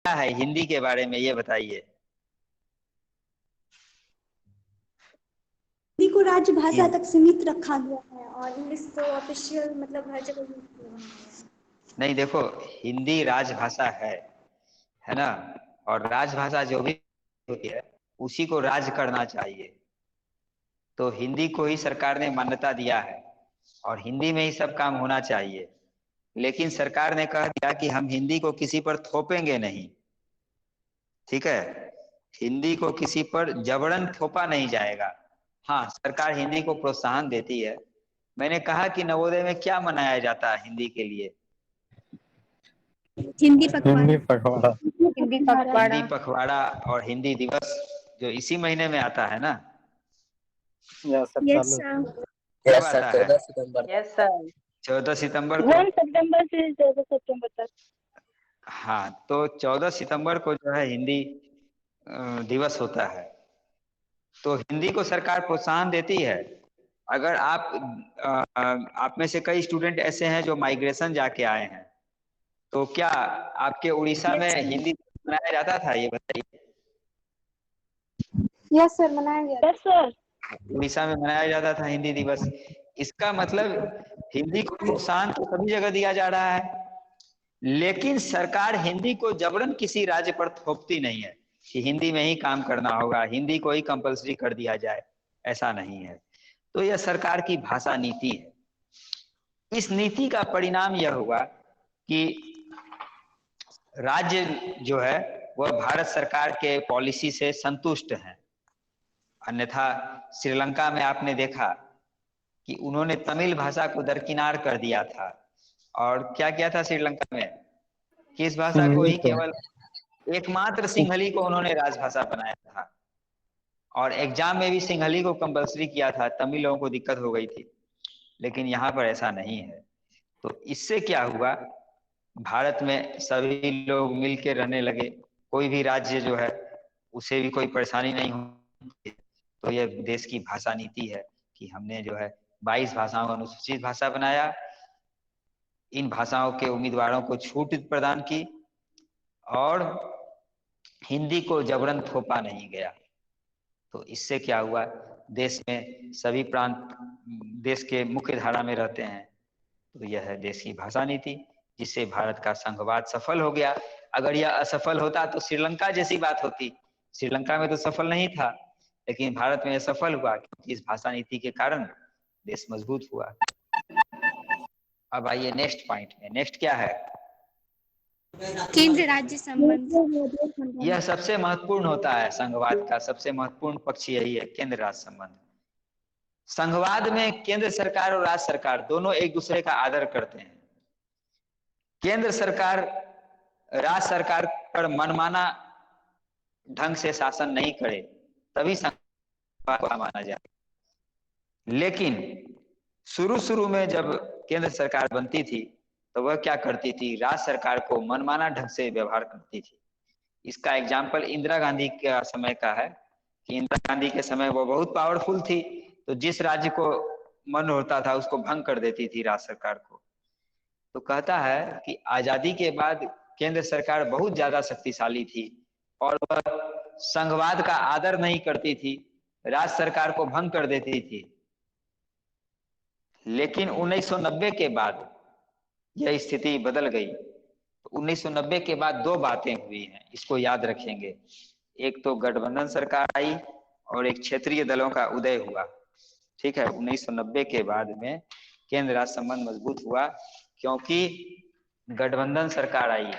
क्या है हिंदी के बारे में ये बताइए। हिंदी को राजभाषा हिं- तक सीमित रखा गया है और इंग्लिश तो ऑफिशियल मतलब हर जगह यूज किया है। नहीं देखो, हिंदी राजभाषा है ना। और राजभाषा जो भी होती है उसी को राज करना चाहिए। तो हिंदी को ही सरकार ने मान्यता दिया है और हिंदी में ही सब काम होना चाहिए। लेकिन सरकार ने कह दिया कि हम हिंदी को किसी पर थोपेंगे नहीं। ठीक है, हिंदी को किसी पर जबरन थोपा नहीं जाएगा। हाँ, सरकार हिंदी को प्रोत्साहन देती है। मैंने कहा कि नवोदय में क्या मनाया जाता है हिंदी के लिए। हिंदी पखवाड़ा। हिंदी पखवाड़ा। हिंदी पखवाड़ा। हिंदी पखवाड़ा और हिंदी दिवस जो इसी महीने में आता है ना। या सब यस चालू। सर। कब यस सर, आता है? 14 सितंबर। Yes sir. 14 सितंबर को। 1 सितंबर से 14 सितंबर तक। हाँ, तो 14 सितंबर को जो है हिंदी दिवस होता है। तो हिंदी को सरकार प्रोत्साहन देती है। अगर आप में से कई स्टूडेंट ऐसे हैं जो माइग्रेशन जाके आए हैं, तो क्या आपके उड़ीसा में यस सर। हिंदी मनाया जाता था, ये बताइए। यस सर, मनाया गया। Yes sir. उड़ीसा में मनाया जाता था हिंदी दिवस। इसका मतलब हिंदी को प्रोत्साहन तो सभी जगह दिया जा रहा है, लेकिन सरकार हिंदी को जबरन किसी राज्य पर थोपती नहीं है कि हिंदी में ही काम करना होगा, हिंदी को ही कंपलसरी कर दिया जाए। ऐसा नहीं है। तो यह सरकार की भाषा नीति है। इस नीति का परिणाम यह हुआ कि राज्य जो है वह भारत सरकार के पॉलिसी से संतुष्ट हैं। अन्यथा श्रीलंका में आपने देखा कि उन्होंने तमिल भाषा को दरकिनार कर दिया था। और क्या किया था श्रीलंका में कि इस भाषा को हिंदी ही को। केवल एकमात्र सिंहली को उन्होंने राजभाषा बनाया था। और एग्जाम में भी सिंहली को कंपलसरी किया था, तमिल लोगों को दिक्कत हो गई थी। लेकिन यहाँ पर ऐसा नहीं है। तो इससे क्या हुआ, भारत में सभी लोग मिलकर रहने लगे। कोई भी राज्य जो है उसे भी कोई परेशानी नहीं होती। तो यह देश की भाषा नीति है कि हमने जो है 22 भाषाओं को अनुसूचित भाषा बनाया। इन भाषाओं के उम्मीदवारों को छूट प्रदान की और हिंदी को जबरन थोपा नहीं गया। तो इससे क्या हुआ, देश में सभी प्रांत देश के मुख्य धारा में रहते हैं। तो यह है देश की भाषा नीति, जिससे भारत का संघवाद सफल हो गया। अगर यह असफल होता तो श्रीलंका जैसी बात होती। श्रीलंका में तो सफल नहीं था, लेकिन भारत में यह सफल हुआ क्योंकि इस भाषा नीति के कारण देश मजबूत हुआ। अब आइए नेक्स्ट पॉइंट में। नेक्स्ट क्या है? केंद्र राज्य संबंध। यह सबसे महत्वपूर्ण होता है। संघवाद का सबसे महत्वपूर्ण पक्ष यही है, केंद्र राज्य संबंध। संघवाद में केंद्र सरकार और राज्य सरकार दोनों एक दूसरे का आदर करते हैं। केंद्र सरकार राज्य सरकार पर मनमाना ढंग से शासन नहीं करे, तभी संघवाद को माना जाए। लेकिन शुरू शुरू में जब केंद्र सरकार बनती थी तो वह क्या करती थी, राज्य सरकार को मनमाना ढंग से व्यवहार करती थी। इसका एग्जाम्पल इंदिरा गांधी का समय का है कि इंदिरा गांधी के समय वो बहुत पावरफुल थी, तो जिस राज्य को मन होता था उसको भंग कर देती थी राज्य सरकार को। तो कहता है कि आजादी के बाद केंद्र सरकार बहुत ज्यादा शक्तिशाली थी और वह संघवाद का आदर नहीं करती थी, राज्य सरकार को भंग कर देती थी। लेकिन 1990 के बाद यह स्थिति बदल गई। तो 1990 के बाद दो बातें हुई हैं, इसको याद रखेंगे। एक तो गठबंधन सरकार आई और एक क्षेत्रीय दलों का उदय हुआ। ठीक है, 1990 के बाद में केंद्र राज्य संबंध मजबूत हुआ क्योंकि गठबंधन सरकार आई।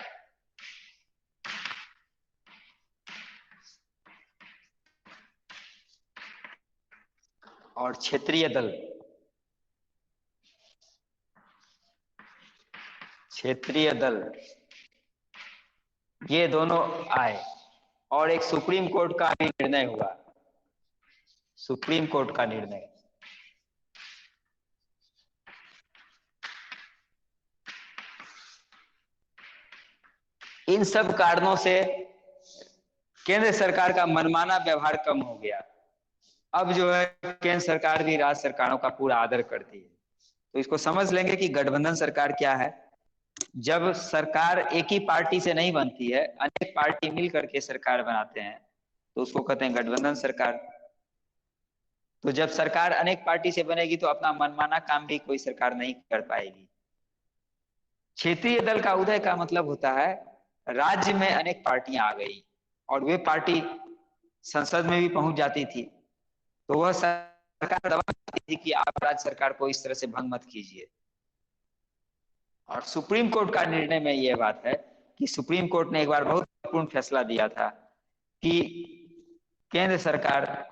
और क्षेत्रीय दल ये दोनों आए और एक सुप्रीम कोर्ट का भी निर्णय हुआ। सुप्रीम कोर्ट का निर्णय, इन सब कारणों से केंद्र सरकार का मनमाना व्यवहार कम हो गया। अब जो है केंद्र सरकार भी राज्य सरकारों का पूरा आदर करती है। तो इसको समझ लेंगे कि गठबंधन सरकार क्या है। जब सरकार एक ही पार्टी से नहीं बनती है, अनेक पार्टी मिल करके सरकार बनाते हैं, तो उसको कहते हैं गठबंधन सरकार। तो जब सरकार अनेक पार्टी से बनेगी तो अपना मनमाना काम भी कोई सरकार नहीं कर पाएगी। क्षेत्रीय दल का उदय का मतलब होता है राज्य में अनेक पार्टियां आ गई और वे पार्टी संसद में भी पहुंच जाती थी, तो वह सरकार दबा देती थी कि आप राज्य सरकार को इस तरह से भंग मत कीजिए। और सुप्रीम कोर्ट का निर्णय में यह बात है कि सुप्रीम कोर्ट ने एक बार बहुत महत्वपूर्ण फैसला दिया था कि केंद्र सरकार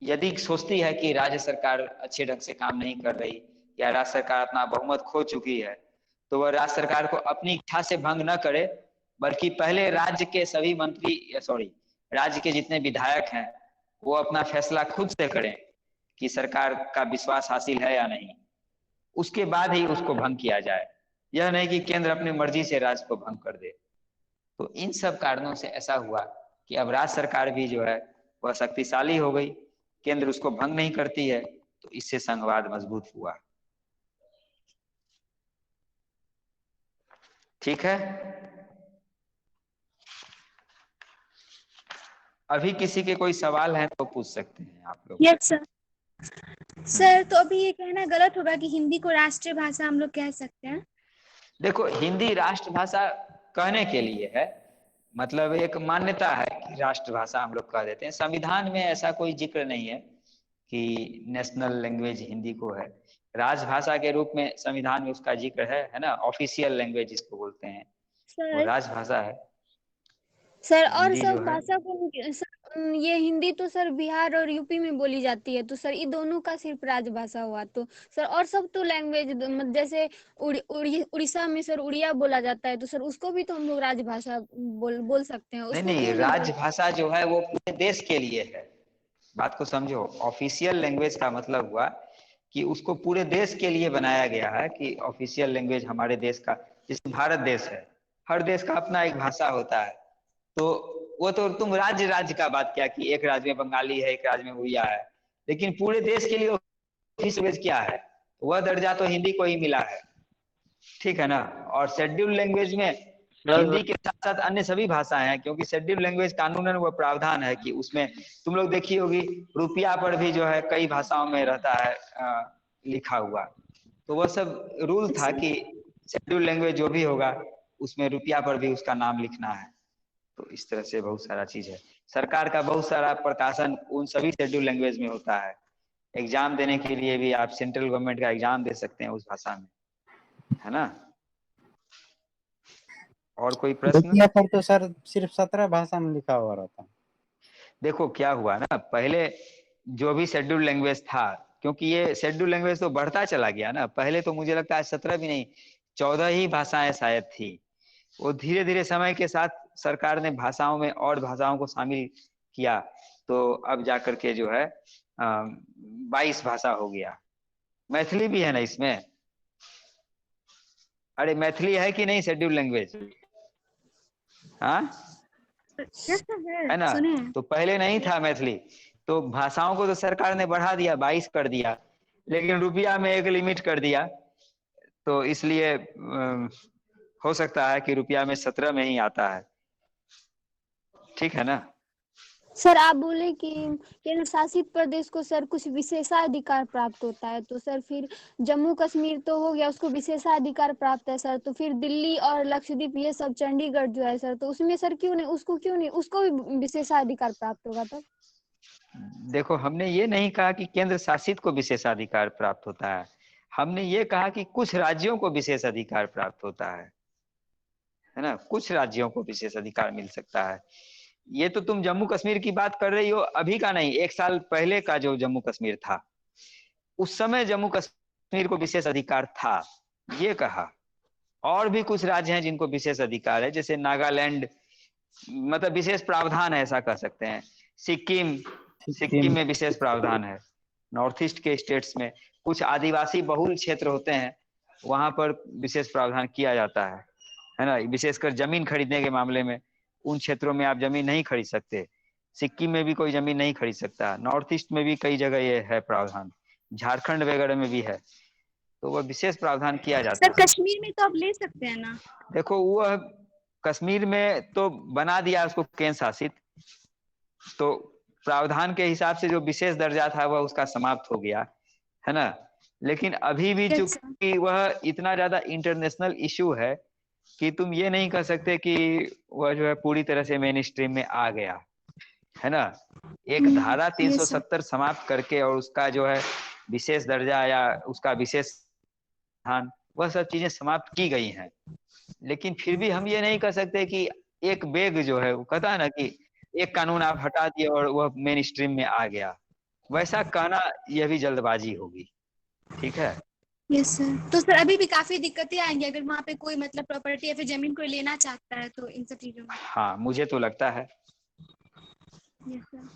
यदि सोचती है कि राज्य सरकार अच्छे ढंग से काम नहीं कर रही या राज्य सरकार अपना बहुमत खो चुकी है, तो वह राज्य सरकार को अपनी इच्छा से भंग न करे, बल्कि पहले राज्य के सभी राज्य के जितने विधायक हैं वो अपना फैसला खुद से करें कि सरकार का विश्वास हासिल है या नहीं, उसके बाद ही उसको भंग किया जाए। यह नहीं कि केंद्र अपनी मर्जी से राज्य को भंग कर दे। तो इन सब कारणों से ऐसा हुआ कि अब राज्य सरकार भी जो है वह शक्तिशाली हो गई, केंद्र उसको भंग नहीं करती है, तो इससे संघवाद मजबूत हुआ। ठीक है, अभी किसी के कोई सवाल है तो पूछ सकते हैं आप लोग। Yes sir. सर तो अभी ये कहना गलत होगा कि हिंदी को राष्ट्रीय भाषा हम लोग कह सकते हैं? देखो, हिंदी राष्ट्रभाषा कहने के लिए है, मतलब एक मान्यता है कि राष्ट्रभाषा हम लोग कह देते हैं। संविधान में ऐसा कोई जिक्र नहीं है कि नेशनल लैंग्वेज हिंदी को है। राजभाषा के रूप में संविधान में उसका जिक्र है ना, ऑफिशियल लैंग्वेज जिसको बोलते हैं, वो सर राजभाषा है। सर और हिंदी सब जो है, भाषा को सर, ये हिंदी तो सर बिहार और यूपी में बोली जाती है, तो सर ये दोनों का सिर्फ राजभाषा हुआ, तो सर और सब तो लैंग्वेज जैसे उड़ीसा में सर उड़िया बोला जाता है, तो सर उसको भी तो हम लोग राजभाषा बोल सकते हैं, नहीं उसको नहीं, क्यों नहीं राजभाषा जो है वो पूरे देश के लिए है। बात को समझो, ऑफिशियल लैंग्वेज का मतलब हुआ कि उसको पूरे देश के लिए बनाया गया है कि ऑफिशियल लैंग्वेज हमारे देश का, जैसे भारत देश है, हर देश का अपना एक भाषा होता है। तो वो तो तुम राज्य का बात किया कि एक राज्य में बंगाली है, एक राज्य में उड़िया है, लेकिन पूरे देश के लिए ऑफिशियल लैंग्वेज क्या है? वह दर्जा तो हिंदी को ही मिला है। ठीक है ना। और शेड्यूल लैंग्वेज में हिंदी के साथ साथ अन्य सभी भाषाएं हैं, क्योंकि शेड्यूल लैंग्वेज कानूनन वो प्रावधान है कि उसमें तुम लोग देखी होगी रुपया पर भी जो है कई भाषाओं में रहता है लिखा हुआ। तो वह सब रूल था कि शेड्यूल लैंग्वेज जो भी होगा उसमें रुपया पर भी उसका नाम लिखना है। तो इस तरह से बहुत सारा चीज है। सरकार का बहुत सारा प्रकाशन उन सभी शेड्यूल लैंग्वेज में होता है। एग्जाम देने के लिए भी आप सेंट्रल गवर्नमेंट का एग्जाम दे सकते हैं उस भाषा में, है ना। और कोई प्रश्न? रुपया पर तो सर सिर्फ 17 भाषा में लिखा हुआ रहता है। देखो क्या हुआ ना, पहले जो भी शेड्यूल लैंग्वेज था, क्योंकि ये शेड्यूल लैंग्वेज तो बढ़ता चला गया ना, पहले तो मुझे लगता है 17 भी नहीं, 14 ही भाषाएं शायद थी। वो धीरे धीरे समय के साथ सरकार ने भाषाओं में और भाषाओं को शामिल किया, तो अब जाकर के जो है 22 भाषा हो गया। मैथिली भी है ना इसमें। अरे मैथिली है कि नहीं शेड्यूल लैंग्वेज? हाँ है ना। सुने? तो पहले नहीं था मैथिली, तो भाषाओं को तो सरकार ने बढ़ा दिया, 22 कर दिया, लेकिन रुपया में एक लिमिट कर दिया। तो इसलिए हो सकता है कि रुपया में 17 में ही आता है। ठीक है ना। सर आप बोले कि केंद्र शासित प्रदेश को सर कुछ विशेषाधिकार प्राप्त होता है, तो सर फिर जम्मू कश्मीर तो हो गया, उसको विशेषाधिकार प्राप्त है सर, तो फिर दिल्ली और लक्षद्वीप ये सब, चंडीगढ़ जो है सर, तो उसमें सर क्यों नहीं उसको भी विशेषाधिकार प्राप्त होगा तब? देखो, हमने ये नहीं कहा कि केंद्र शासित को विशेषाधिकार प्राप्त होता है, हमने ये कहा कि कुछ राज्यों को विशेष अधिकार प्राप्त होता है ना। कुछ राज्यों को विशेष अधिकार मिल सकता है। ये तो तुम जम्मू कश्मीर की बात कर रही हो, अभी का नहीं, 1 साल पहले का जो जम्मू कश्मीर था, उस समय जम्मू कश्मीर को विशेष अधिकार था, ये कहा। और भी कुछ राज्य हैं जिनको विशेष अधिकार है, जैसे नागालैंड, मतलब विशेष प्रावधान है, ऐसा कह सकते हैं। सिक्किम में विशेष प्रावधान है। नॉर्थ ईस्ट के स्टेट्स में कुछ आदिवासी बहुल क्षेत्र होते हैं, वहां पर विशेष प्रावधान किया जाता है ना। विशेषकर जमीन खरीदने के मामले में उन क्षेत्रों में आप जमीन नहीं खरीद सकते। सिक्किम में भी कोई जमीन नहीं खरीद सकता। नॉर्थ ईस्ट में भी कई जगह ये है प्रावधान, झारखंड वगैरह में भी है। तो वह विशेष प्रावधान किया जाता सर है। कश्मीर में तो आप ले सकते हैं ना। देखो वह कश्मीर में तो बना दिया उसको केंद्र शासित, तो प्रावधान के हिसाब से जो विशेष दर्जा था वह उसका समाप्त हो गया, है ना। लेकिन अभी भी Yes, चूंकि वह इतना ज्यादा इंटरनेशनल इशू है कि तुम ये नहीं कह सकते कि वह जो है पूरी तरह से मेन स्ट्रीम में आ गया, है ना। एक धारा 370 समाप्त करके और उसका जो है विशेष दर्जा या उसका विशेष स्थान, वह सब चीजें समाप्त की गई हैं। लेकिन फिर भी हम ये नहीं कह सकते कि एक बेग जो है, वो कहता है ना कि एक कानून आप हटा दिए और वह मेन स्ट्रीम में आ गया, वैसा कहना यह भी जल्दबाजी होगी। ठीक है। Yes sir. तो सर अभी भी काफी दिक्कतें आएंगी अगर वहाँ पे कोई मतलब प्रॉपर्टी या फिर जमीन कोई लेना चाहता है तो इन सब चीजों में। हाँ, मुझे तो लगता है। Yes sir.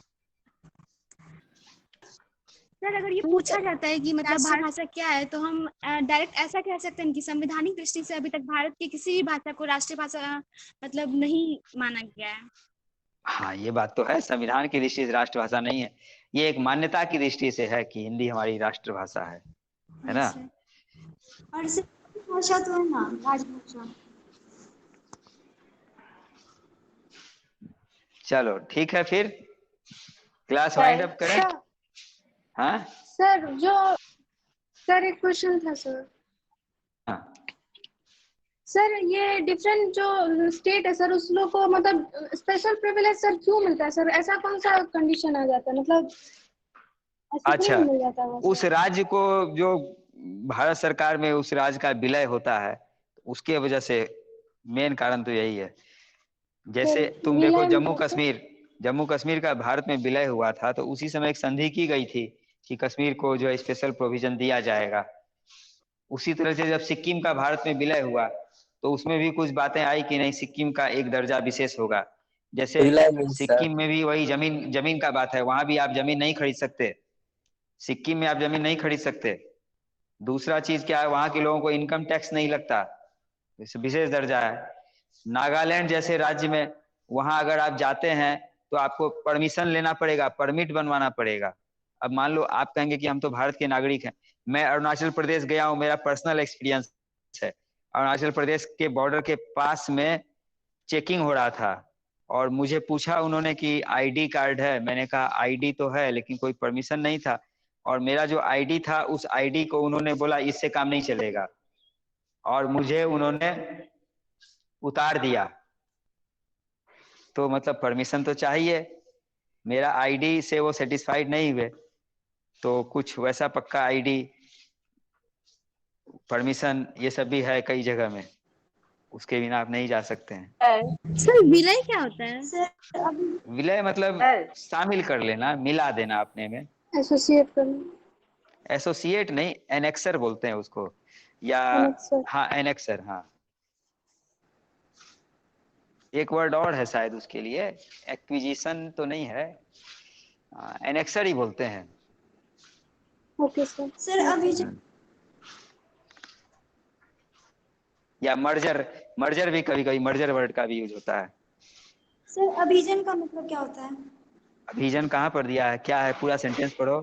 सर अगर ये पूछा जाता है कि मतलब भाषा क्या है तो हम डायरेक्ट ऐसा कह सकते हैं कि संवैधानिक दृष्टि से अभी तक भारत की किसी भी भाषा को राष्ट्रीय भाषा मतलब नहीं माना गया है। हाँ, ये बात तो है, संविधान की दृष्टि से राष्ट्रभाषा नहीं है, ये एक मान्यता की दृष्टि से है कि हिंदी हमारी राष्ट्रभाषा है ना। और भाषा तो है ना राजभाषा। चलो ठीक है, फिर क्लास वाइंड अप करें। हाँ सर एक क्वेश्चन था सर। हाँ, सर ये डिफरेंट जो स्टेट है सर, उस लोग को मतलब स्पेशल प्रिविलेज सर क्यों मिलता है सर? ऐसा कौन सा कंडीशन आ जाता है, मतलब ऐसे क्यों अच्छा, नहीं मिल जाता है उस राज्य को जो भारत सरकार में उस राज्य का विलय होता है, उसके वजह से मेन कारण तो यही है। जैसे तुम देखो विलय जम्मू कश्मीर का भारत में विलय हुआ था, तो उसी समय एक संधि की गई थी कि कश्मीर को जो है स्पेशल प्रोविजन दिया जाएगा। उसी तरह से जब सिक्किम का भारत में विलय हुआ तो उसमें भी कुछ बातें आई कि नहीं, सिक्किम का एक दर्जा विशेष होगा। जैसे सिक्किम में भी वही जमीन जमीन का बात है, वहां भी आप जमीन नहीं खरीद सकते, सिक्किम में आप जमीन नहीं खरीद सकते। दूसरा चीज क्या है, वहां के लोगों को इनकम टैक्स नहीं लगता, विशेष दर्जा है। नागालैंड जैसे राज्य में, वहां अगर आप जाते हैं तो आपको परमिशन लेना पड़ेगा, परमिट बनवाना पड़ेगा। अब मान लो आप कहेंगे कि हम तो भारत के नागरिक हैं, मैं अरुणाचल प्रदेश गया हूं, मेरा पर्सनल एक्सपीरियंस है। अरुणाचल प्रदेश के बॉर्डर के पास में चेकिंग हो रहा था और मुझे पूछा उन्होंने कि आईडी कार्ड है, मैंने कहा आईडी तो है लेकिन कोई परमिशन नहीं था, और मेरा जो आईडी था उस आईडी को उन्होंने बोला इससे काम नहीं चलेगा, और मुझे उन्होंने उतार दिया। तो मतलब परमिशन तो चाहिए, मेरा आईडी से वो सेटिस्फाइड नहीं हुए, तो कुछ वैसा पक्का आईडी परमिशन ये सब भी है कई जगह में, उसके बिना आप नहीं जा सकते हैं। सर विलय क्या होता है? विलय मतलब शामिल कर लेना, मिला देना अपने में। एसोसिएट करना। एसोसिएट नहीं, एनेक्सर बोलते हैं उसको, या हाँ एनेक्सर, हाँ एक वर्ड और है शायद उसके लिए, एक्विजिशन तो नहीं है, एनेक्सर ही बोलते हैं। Okay sir. सर अभी या मर्जर भी कभी कभी मर्जर वर्ड का भी यूज होता है। सर अभिजन का मतलब क्या होता है? अभिजन कहाँ पर दिया है, क्या है, पूरा सेंटेंस पढ़ो।